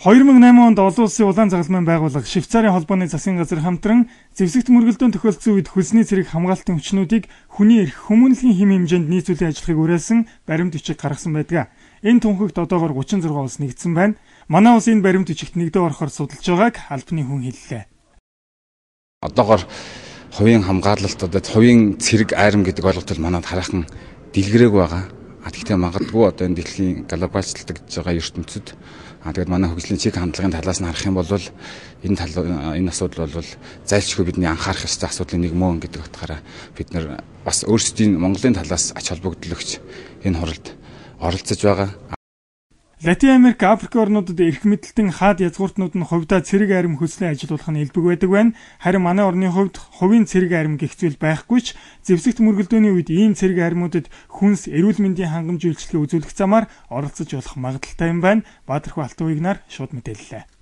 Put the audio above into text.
2008 онд олон улсын улаан загалмайн байгууллага Швейцарын холбооны засгийн газар хамтран зэвсэгт мөргөлдөөн тохиолдсон үед хөлсний цэрэг хамгаалтын хүчнүүдийг хүний эрх хүмүүнлэгийн хэм хэмжээнд нийцүүлэх ажлыг уриалсан баримт бичиг гаргасан байдаг. Энэ тунхагт одоогоор 36 улс нэгдсэн байна. Манай улс энэ баримт бичигт нэгдээ орохоор судалж байгааг албаны хүн хэллээ. Одоогоор хувийн хамгаалалт хувийн цэрэг айрам гэдэг ойлголт манад хараахан дэлгэрээгүй байгаа. Тэгэхдээ магадгүй одоо энэ дэлхийн глобалчлалт гэж байгаа ертөнцид тэгээд манай хөгжлийн чиг хандлагын талаас нь харах юм бол энэ асуудал бол зайлшгүй бидний анхаарах ёстой асуудлын нэг мөн гэдэг утгаараа бид нар бас өөрсдийн Монголын талаас ач холбогдлогч энэ хуралд оролцож байгаа. Латин Америк, Африк орнуудад эрх мэдэлтэн хаад язгууртнууд нь хувьдаа цэрэг айрам хөслөн ажиллуулах нь элбэг байдаг байна. Харин манай орны хувьд хувийн цэрэг айрам гэх зүйл байхгүй ч зэвсэгт мөргөлдөөний үед ийм цэрэг айрамуудад хүнс эрүүл мэндийн хангамж үйлчлэгээ үзүүлэх замаар оролцож болох магадлалтай юм байна. Баатархуу Алтан уйгнаар шууд мэдээллээ.